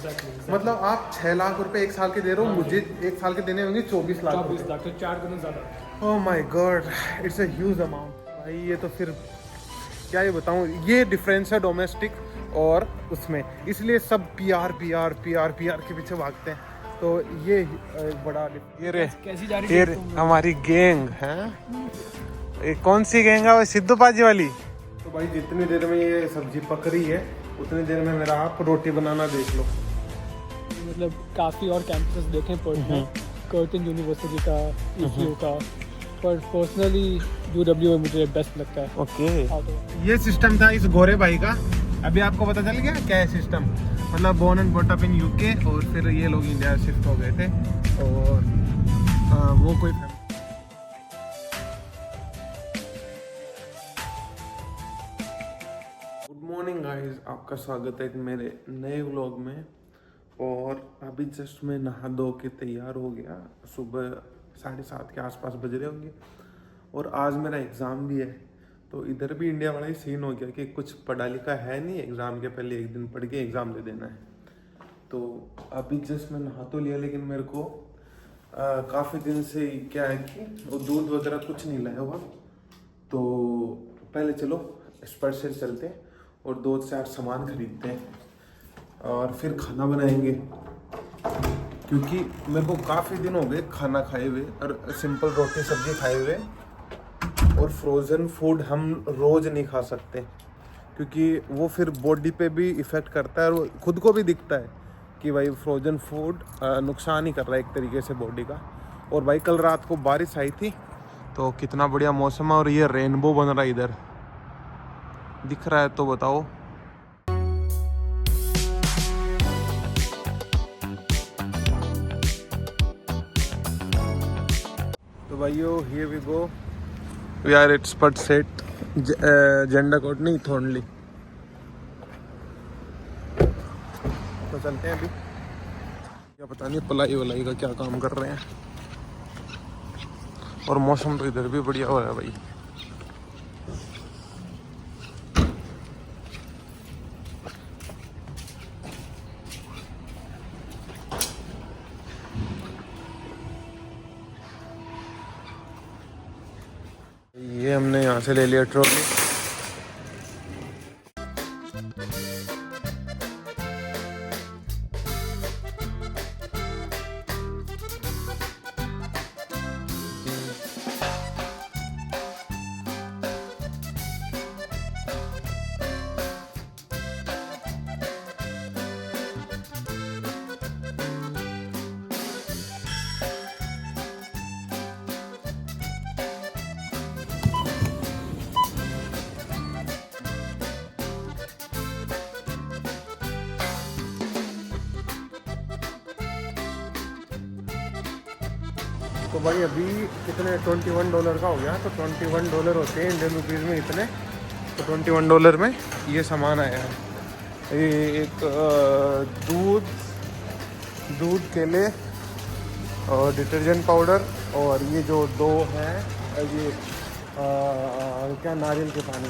मतलब आप 6 लाख रुपए एक साल के दे रहे हो, मुझे एक साल के देने होंगे 24 लाख। 24 लाख, तो 4 गुना ज़्यादा। Oh my God, it's a huge amount भाई। ये तो फिर क्या ये बताऊँ, ये डिफरेंस है डोमेस्टिक और उसमें, इसलिए सब पीआर पीआर पीआर पीआर के पीछे भागते हैं। तो ये एक बड़ा ये रे, कैसी जा रही ये है हमारी गैंग है। ये कौन सी गैंग है, वो सिद्धू पाजी वाली। तो भाई जितनी देर में ये सब्जी पक रही है उतनी देर में मेरा आप रोटी बनाना देख लो। मतलब काफ़ी और कैंपसेस देखें पढ़ना, कर्टन यूनिवर्सिटी का, ECU का, पर पर्सनली UW मुझे बेस्ट लगता है। ओके, ये सिस्टम था इस गोरे भाई का। अभी आपको पता चल गया क्या है सिस्टम। मतलब born and bought up in UK, और फिर ये लोग इंडिया शिफ्ट हो गए थे। और वो कोई गुड मॉर्निंग गाइस, आपका स्वागत है एक मेरे नए व्लॉग में। और अभी जस्ट मैं नहा धो के तैयार हो गया। सुबह 7:30 के आसपास बज रहे होंगे। और आज मेरा एग्ज़ाम भी है। तो इधर भी इंडिया वाला ही सीन हो गया कि कुछ पढ़ा लिखा है नहीं, एग्ज़ाम के पहले एक दिन पढ़ के एग्ज़ाम दे देना है। तो अभी जस्ट मैं नहा तो लिया, लेकिन मेरे को काफ़ी दिन से क्या है कि वो दूध वगैरह कुछ नहीं लाया हुआ। तो पहले चलो स्पर्शल चलते हैं और 2-4 सामान खरीदते हैं और फिर खाना बनाएंगे। क्योंकि मेरे को काफ़ी दिन हो गए खाना खाए हुए, और सिंपल रोटी सब्जी खाए हुए। और फ्रोज़न फूड हम रोज़ नहीं खा सकते, क्योंकि वो फिर बॉडी पे भी इफ़ेक्ट करता है, और खुद को भी दिखता है कि भाई फ्रोज़न फूड नुकसान ही कर रहा है एक तरीके से बॉडी का। और भाई कल रात को बारिश आई थी, तो कितना बढ़िया मौसम है। और ये रेनबो बन रहा है, इधर दिख रहा है तो बताओ। तो भाइयों, here we go, we are it's but set जेंडा कोड नहीं थोड़ली। तो चलते हैं अभी। क्या पता नहीं पलाई वलाई का क्या काम कर रहे हैं। और मौसम तो इधर भी बढ़िया हो रहा है भाई। ये हमने यहाँ से ले लिया ट्रॉली। तो भाई अभी कितने $21 का हो गया। तो $21 होते हैं इंडियन रुपीज़ में इतने। तो $21 में ये सामान आया है। ये एक दूध केले और डिटर्जेंट पाउडर, और ये जो दो है ये क्या नारियल के पानी।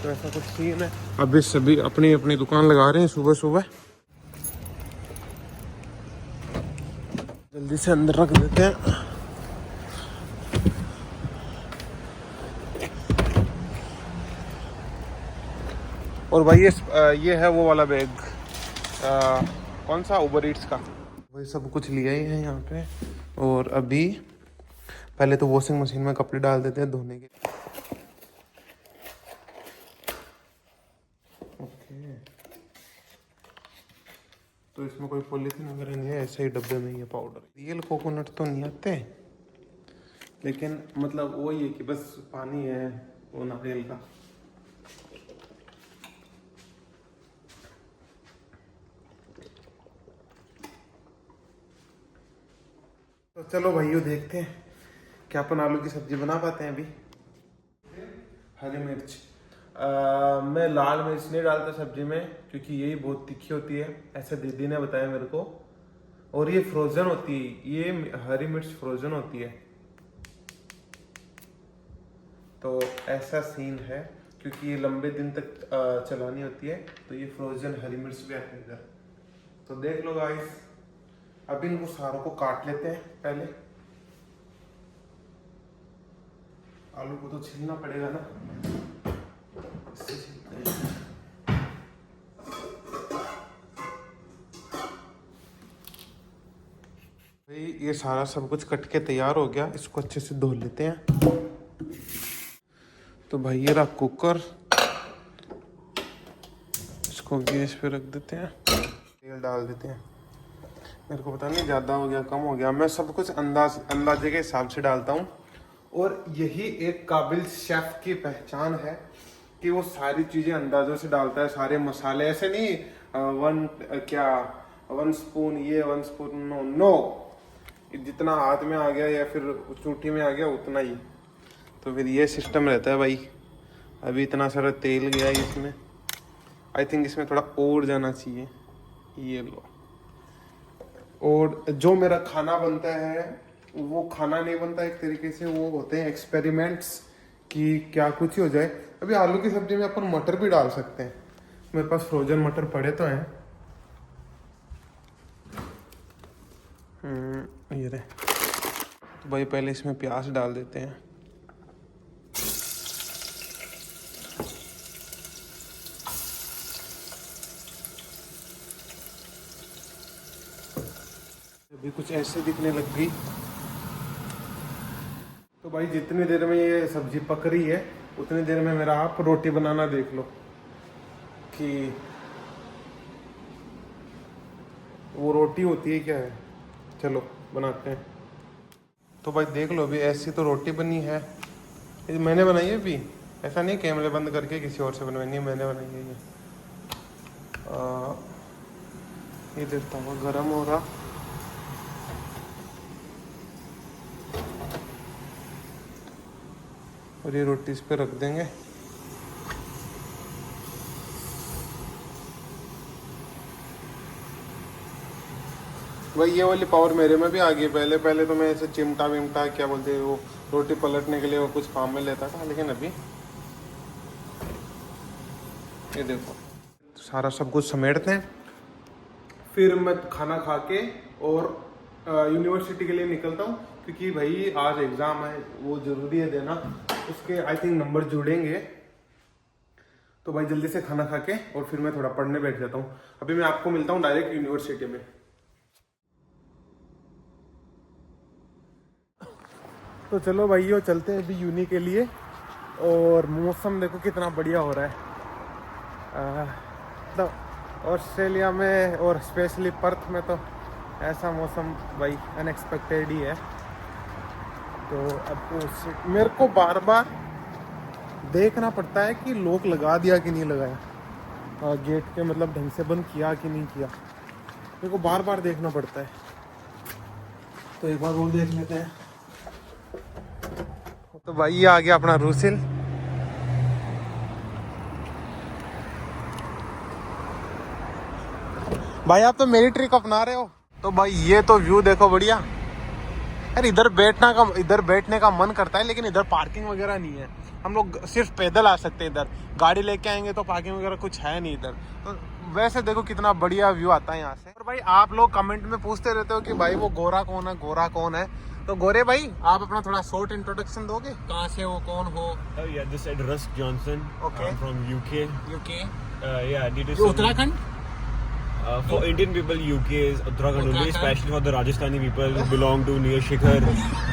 तो ऐसा कुछ सीन है। अभी सभी अपनी अपनी दुकान लगा रहे हैं सुबह सुबह। जल्दी से अंदर रख देते हैं। और भाई ये है वो वाला बैग, कौन सा, उबर ईट्स का। वही सब कुछ लिया ही है यहाँ पे। और अभी पहले तो वॉशिंग मशीन में कपड़े डाल देते हैं धोने के। ओके, तो इसमें कोई पॉलीथीन वगैरह नहीं है, ऐसे ही डब्बे में ही है पाउडर। रियल कोकोनट तो नहीं आते, लेकिन मतलब वही है कि बस पानी है वो नारियल का। तो चलो भाइयों, देखते हैं क्या अपन आलू की सब्जी बना पाते हैं अभी। हरी मिर्च, मैं लाल मिर्च नहीं डालता सब्जी में, क्योंकि यही बहुत तीखी होती है, ऐसा दीदी ने बताया मेरे को। और ये फ्रोजन होती है, ये हरी मिर्च फ्रोजन होती है। तो ऐसा सीन है, क्योंकि ये लंबे दिन तक चलानी होती है। तो ये फ्रोजन हरी मिर्च भी आती है इधर। तो देख लो गाइस, अभी इनको सारों को काट लेते हैं पहले। आलू को तो छीलना पड़ेगा ना, इससे छीलते हैं। भाई ये सारा सब कुछ कट के तैयार हो गया, इसको अच्छे से धो लेते हैं। तो भाई ये रहा कुकर, इसको गैस पे रख देते हैं, तेल डाल देते हैं। मेरे को पता नहीं ज़्यादा हो गया कम हो गया, मैं सब कुछ अंदाजे के हिसाब से डालता हूँ। और यही एक काबिल शेफ की पहचान है कि वो सारी चीज़ें अंदाजों से डालता है, सारे मसाले। ऐसे नहीं वन स्पून ये 1 स्पून, नो, जितना हाथ में आ गया या फिर चूटी में आ गया उतना ही। तो फिर ये सिस्टम रहता है भाई। अभी इतना सारा तेल गया है इसमें, आई थिंक इसमें थोड़ा और जाना चाहिए। ये लो। और जो मेरा खाना बनता है वो खाना नहीं बनता एक तरीके से, वो होते हैं एक्सपेरिमेंट्स कि क्या कुछ ही हो जाए। अभी आलू की सब्जी में अपन मटर भी डाल सकते हैं, मेरे पास फ्रोजन मटर पड़े तो हैं। ये रहे। तो भाई पहले इसमें प्याज डाल देते हैं। अभी कुछ ऐसे दिखने लग गई। तो भाई जितनी देर में ये सब्जी पक रही है उतनी देर में मेरा आप रोटी बनाना देख लो कि वो रोटी होती है क्या है। चलो बनाते हैं। तो भाई देख लो, अभी ऐसी तो रोटी बनी है, ये मैंने बनाई है। अभी ऐसा नहीं कैमरे बंद करके किसी और से बनवाई नहीं, मैंने बनाई है ये देखता हूँ गर्म हो रहा। और ये रोटी इस पे रख देंगे। भाई ये वाली पावर मेरे में भी आ गई। पहले तो मैं ऐसे चिमटा विमटा क्या बोलते हैं वो रोटी पलटने के लिए वो कुछ काम में लेता था, लेकिन अभी ये देखो सारा सब कुछ समेटते हैं। फिर मैं खाना खा के और यूनिवर्सिटी के लिए निकलता हूँ, क्योंकि भाई आज एग्ज़ाम है, वो ज़रूरी है देना। उसके आई थिंक नंबर जुड़ेंगे। तो भाई जल्दी से खाना खा के और फिर मैं थोड़ा पढ़ने बैठ जाता हूँ। अभी मैं आपको मिलता हूँ डायरेक्ट यूनिवर्सिटी में। तो चलो भाइयों चलते हैं अभी यूनी के लिए। और मौसम देखो कितना बढ़िया हो रहा है। तो ऑस्ट्रेलिया में और स्पेशली पर्थ में तो ऐसा मौसम भाई अनएक्सपेक्टेड ही है। तो अब मेरे को बार बार देखना पड़ता है कि लॉक लगा दिया कि नहीं लगाया, गेट के मतलब ढंग से बंद किया कि नहीं किया, मेरे को बार बार देखना पड़ता है। तो एक बार वो देख लेते हैं। तो भाई ये आ गया अपना रूसिल। भाई आप तो मेरी ट्रिक अपना रहे हो। तो भाई ये तो व्यू देखो बढ़िया यार। इधर बैठने का मन करता है, लेकिन इधर पार्किंग वगैरह नहीं है। हम लोग सिर्फ पैदल आ सकते हैं इधर, गाड़ी लेके आएंगे तो पार्किंग वगैरह कुछ है नहीं इधर। तो वैसे देखो कितना बढ़िया व्यू आता है यहाँ से। और भाई आप लोग कमेंट में पूछते रहते हो कि भाई वो गोरा कौन है। तो गोरे भाई आप अपना थोड़ा शॉर्ट इंट्रोडक्शन दोगे, कहाँ से हो, कौन हो? Yeah, this is Russ Johnson. Okay. I'm from UK. Yeah, did you Uttarakhand? for Indian people, UK is Uttarakhand only, especially for the Rajasthani people who belong to near Shikhar.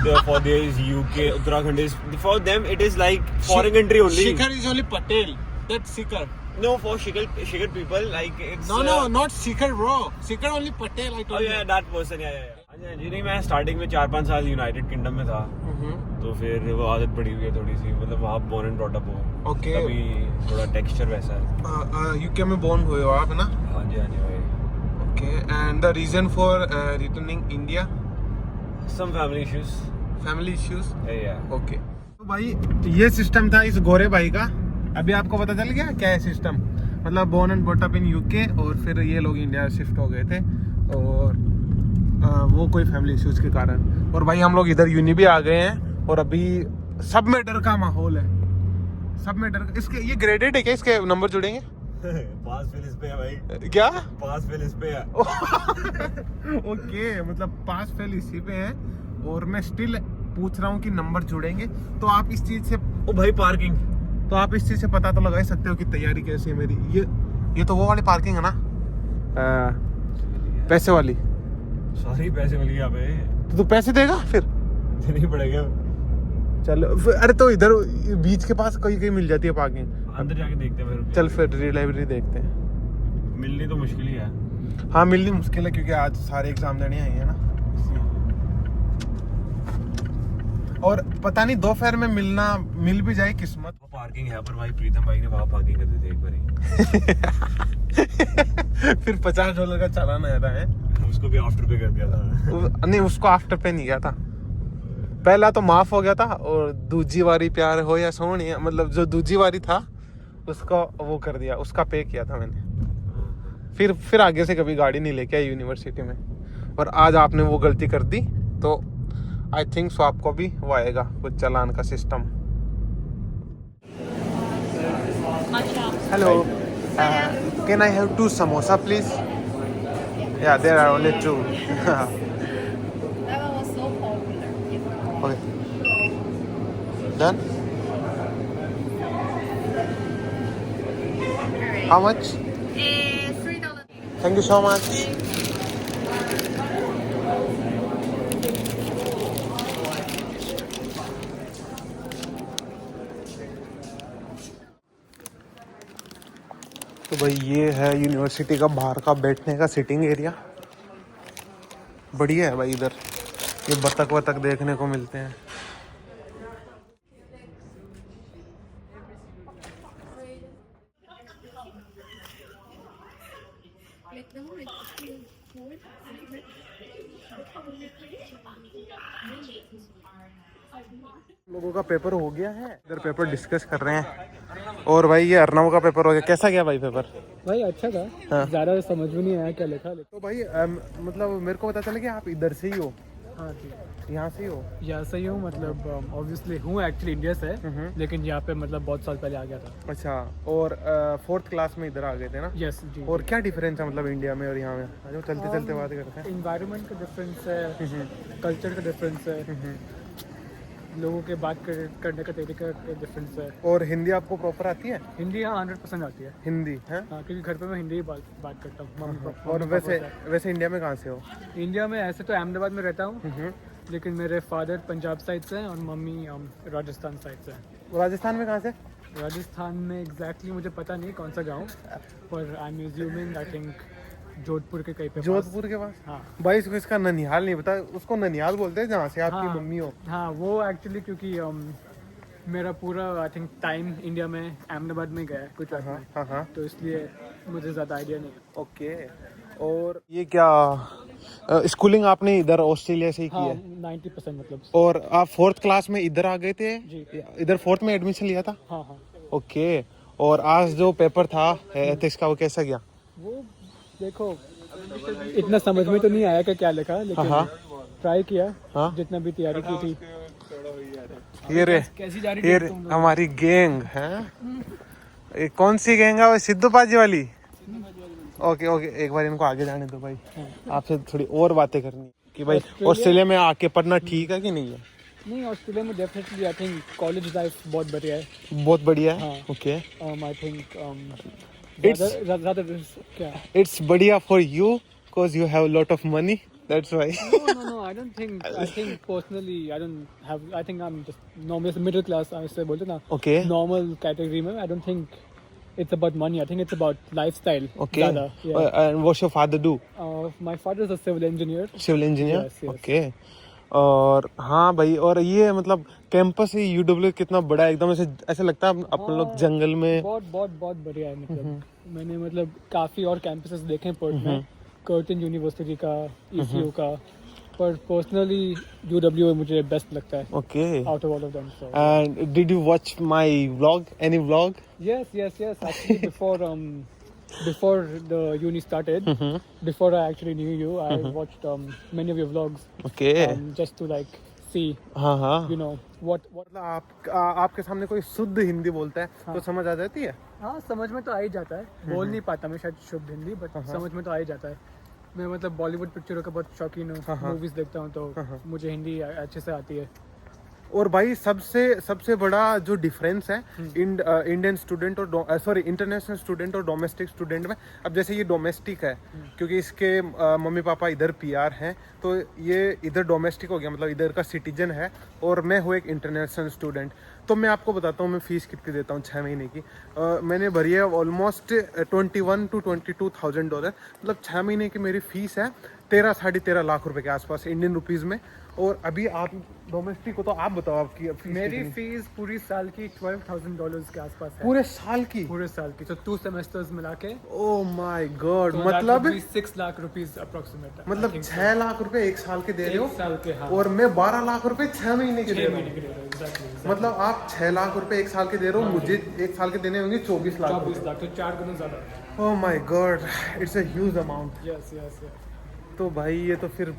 Therefore, there is UK. Uttarakhand is for them. It is like foreign country only. Shikhar is only Patel. That's Shikhar. No, for Shikhar people, like it's. No, not Shikhar, bro. Shikhar only Patel. I Oh told you. yeah, that person. Yeah. हाँ जी, नहीं मैं starting में 4-5 साल United kingdom में था। तो फिर वो आदत पड़ी हुई है थोड़ी सी, मतलब वहाँ बोर्न एंड ब्रॉट अप हो। ओके। अभी थोड़ा टेक्सचर वैसा है। यूके में बोर्न हुए हो आप ना? हाँ जी भाई। Okay, and the reason for returning India? Some family issues. Yeah. Okay. तो भाई ये सिस्टम था इस गोरे भाई का। अभी आपको पता चल गया क्या है सिस्टम? मतलब born and brought up in UK, और फिर ये लोग इंडिया शिफ्ट हो गए थे, और वो कोई फैमिली इश्यूज के कारण। और भाई हम लोग इधर यूनी भी आ गए हैं, और अभी सब में डर का माहौल है। सब में डर। इसके ये ग्रेडेड है क्या? इसके नंबर जुड़ेंगे? पास फेल इस पे है भाई, क्या? पास फेल इस पे है। ओके, मतलब पास फेल इसी पे है और मैं स्टिल पूछ रहा हूँ कि नंबर जुड़ेंगे। तो आप इस चीज से ओ भाई पार्किंग, तो आप इस चीज से पता तो लगा ही सकते हो कि तैयारी कैसी है मेरी। ये तो वो वाली पार्किंग है ना, पैसे वाली। सारी पैसे मिल गए यहाँ पे, तो तू पैसे देगा फिर? देने ही पड़ेगा। चल अरे तो इधर बीच के पास कहीं कहीं मिल जाती है पार्किंग। अंदर जाके देखते हैं फिर। चल फिर लाइब्रेरी देखते हैं। मिलनी तो मुश्किल ही है। हाँ मिलनी मुश्किल है क्योंकि आज सारे एग्जाम देने आए हैं ना, इसलिए। और पता नहीं दोपहर में मिल भी जाए किस्मत। वो पार्किंग है पर भाई प्रीतम भाई ने वहाँ पार्किंग कर दी थी एक बार। फिर $50 का चालान आया था है? उसको भी आफ्टर पे कर दिया था। नहीं उसको आफ्टर पे नहीं गया था, पहला तो माफ हो गया था और दूजी बारी प्यार हो या सोनी, मतलब जो दूजी बारी था उसका वो कर दिया, उसका पे किया था मैंने। फिर आगे से कभी गाड़ी नहीं लेके आई यूनिवर्सिटी में। और आज आपने वो गलती कर दी तो आई थिंक सो आपको भी वो आएगा कुछ चालान का system. Hello, can I have 2 samosa please? या there are only 2। That one was so popular. Okay. Done? Alright. How much? $3. Thank you so much. तो भाई ये है यूनिवर्सिटी का बाहर का बैठने का सिटिंग एरिया। बढ़िया है भाई, इधर ये बतख वतख देखने को मिलते हैं। लोगों का पेपर हो गया है, इधर पेपर डिस्कस कर रहे हैं। और भाई ये अर्नव का पेपर हो गया, कैसा गया भाई पेपर? भाई अच्छा था, हाँ। ज़्यादा समझ में नहीं आया क्या लिखा। तो भाई मतलब मेरे को पता चला कि आप इधर से ही हो, हाँ जी, यहाँ से ही हो। यहाँ से ही हूँ, मतलब ऑब्वियसली हूँ एक्चुअली इंडिया से, लेकिन यहाँ पे मतलब बहुत साल पहले आ गया था। अच्छा, और 4th क्लास में इधर आ गए थे ना? यस जी। और क्या डिफरेंस है मतलब इंडिया में और यहाँ में? जो चलते चलते बात करते हैं। इन्वायरमेंट का डिफरेंस है, कल्चर का डिफरेंस है, लोगों के बात करने का तरीका का डिफरेंस है। और हिंदी आपको प्रॉपर आती है? हिंदी हाँ 100% आती है। हिंदी है? हाँ, क्योंकि घर पे मैं हिंदी ही बात करता हूँ। और वैसे इंडिया में कहाँ से हो? इंडिया में ऐसे तो अहमदाबाद में रहता हूँ, लेकिन मेरे फादर पंजाब साइड से हैं और मम्मी राजस्थान साइड से हैं। राजस्थान में कहाँ से? राजस्थान में एग्जैक्टली मुझे पता नहीं कौन सा गांव, पर I am assuming I think Jodhpur के कहीं पे। जोधपुर के पास? हाँ भाई इसका ननिहाल नहीं पता, उसको ननिहाल बोलते हैं जहाँ से आपकी हाँ, मम्मी हो। हाँ वो एक्चुअली क्योंकि मेरा पूरा आई थिंक टाइम इंडिया में अहमदाबाद में गया है कुछ हाँ हाँ हाँ। तो इसलिए मुझे ज़्यादा आइडिया नहीं है। ओके, और ये क्या स्कूलिंग आपने इधर ऑस्ट्रेलिया से ही की हाँ है? 90% मतलब। और आप 4th क्लास में इधर आ गए थे? जी। इधर 4th में एडमिशन लिया था? हाँ हाँ। ओके, और आज जो पेपर था एथिक्स का वो कैसा गया? वो देखो इतना समझ में तो नहीं आया कि क्या लिखा, लेकिन हाँ। ट्राई किया हाँ। जितना भी तैयारी की थी। ये रे, कैसी जा रही ये थी रे, तुम लोग? हमारी गैंग है। ये कौन सी गैंग है? वो सिद्धू पाजी वाली? ओके ओके, एक बार इनको आगे जाने दो भाई, आपसे थोड़ी और बातें करनी है कि भाई ऑस्ट्रेलिया में आके पढ़ना ठीक है कि नहीं है? नहीं, ऑस्ट्रेलिया में definitely I think college life बहुत बढ़िया है। बहुत बढ़िया है। हाँ। ओके, आई थिंक It's- ज़्यादा क्या इट्स बढ़िया for you because you have lot of money, that's why. no, I don't think, I think personally I don't have, I think I'm just normal middle class, I say बोलते ना Okay. normal category में। I don't think it's about money, I think it's about lifestyle Okay. ज़्यादा, yeah. And what's your father do? My father is a civil engineer. Civil engineer? Yes, yes. Okay. और हाँ भाई, और ये मतलब campus ही UW कितना बड़ा है, एकदम ऐसे लगता है अपन लोग जंगल में। बहुत बढ़िया है, मतलब मैंने मतलब काफ़ी और कैंपसेस देखे हैं पर्थ में, कर्टिन यूनिवर्सिटी का, ECU का, पर पर्सनली UW मुझे बेस्ट लगता है okay, out of all of them. So and did you watch my vlog, any vlog? yes, actually before the uni started, before I actually knew you, I watched many of your vlogs, okay, just to like see, हाँ हाँ you know, what मतलब आपके सामने कोई शुद्ध हिंदी बोलता है तो समझ आ जाती है? हाँ, समझ में तो आ ही जाता है। बोल नहीं पाता मैं शायद शुद्ध हिंदी, बट समझ में तो आ ही जाता है। मैं मतलब बॉलीवुड पिक्चरों का बहुत शौकीन हूँ, मूवीज देखता हूँ, तो मुझे हिंदी अच्छे से आती है। और भाई सबसे बड़ा जो डिफरेंस है इंडियन स्टूडेंट और सॉरी इंटरनेशनल स्टूडेंट और डोमेस्टिक स्टूडेंट में, अब जैसे ये डोमेस्टिक है क्योंकि इसके मम्मी पापा इधर पीआर हैं, तो ये इधर डोमेस्टिक हो गया, मतलब इधर का सिटीजन है, और मैं हूँ एक इंटरनेशनल स्टूडेंट। तो मैं आपको बताता हूँ मैं फ़ीस कितनी देता हूँ 6 महीने की। मैंने भरी है ऑलमोस्ट 21 to 22,000 डॉलर, मतलब 6 महीने की मेरी फ़ीस है 13-13.5 लाख रुपए के आसपास इंडियन रुपीज़ में। और अभी आप डोमेस्टिक हो तो आप बताओ आपकी फीस मेरी कितनी? फीस पूरी साल की $12,000 के आसपास है। पूरे साल की? पूरे साल की, तो 2 सेमेस्टर्स मिला के। ओह माय गॉड, तो मतलब 6 लाख रुपीस अप्रोक्सीमेट। मतलब 6 लाख रुपए एक साल के दे रहे हो, साल के, हाँ। और मैं 12 लाख रुपए 6 महीने के दे 6 रहा महीने हूँ। के लिए एग्जैक्टली। मतलब आप 6 लाख रुपए एक साल के दे रहे हो, मुझे एक साल के देने होंगे 24 लाख। 24 लाख, तो 4 गुना ज़्यादा। Oh my God, it's a huge amount. Yes yes. तो भाई ये तो फिर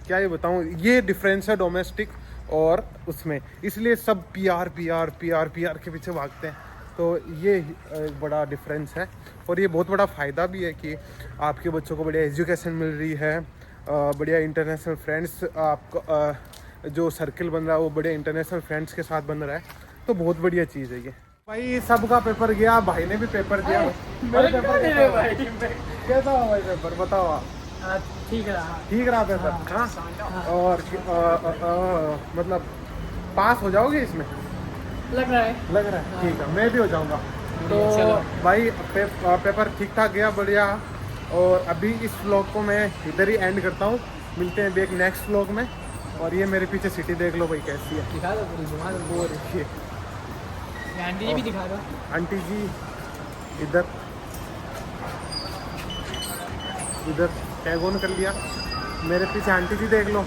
क्या ही बताऊँ, ये डिफरेंस है डोमेस्टिक और उसमें, इसलिए सब पीआर के पीछे भागते हैं। तो ये एक बड़ा डिफरेंस है, और ये बहुत बड़ा फ़ायदा भी है कि आपके बच्चों को बढ़िया एजुकेशन मिल रही है, बढ़िया इंटरनेशनल फ्रेंड्स, आपको जो सर्कल बन रहा है वो बढ़िया इंटरनेशनल फ्रेंड्स के साथ बन रहा है, तो बहुत बढ़िया चीज़ है ये। भाई सबका पेपर गया, भाई ने भी पेपर दिया। कैसा हुआ भाई पेपर, बताओ आप? ठीक रहा। ठीक रहा पेपर? हाँ। और मतलब पास हो जाओगे इसमें? लग रहा है। लग रहा है, ठीक है, मैं भी हो जाऊंगा। तो चलो। भाई पेपर ठीक ठाक गया, बढ़िया। और अभी इस व्लॉग को मैं इधर ही एंड करता हूँ, मिलते हैं एक नेक्स्ट व्लॉग में। और ये मेरे पीछे सिटी देख लो भाई कैसी है, दिखा दो पूरी, घुमा दो। वो देखिए आंटी जी भी दिखा दो। आंटी जी इधर टैग ऑन कर लिया, मेरे पीछे आंटी जी देख लो,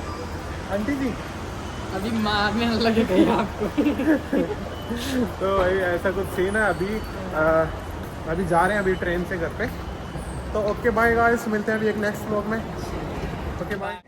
आंटी जी। अभी मारने लगेगा आपको। तो भाई ऐसा कुछ सीन है। अभी जा रहे हैं अभी ट्रेन से घर पे। तो ओके बाय गाइस, मिलते हैं अभी एक नेक्स्ट व्लॉग में। Okay bye.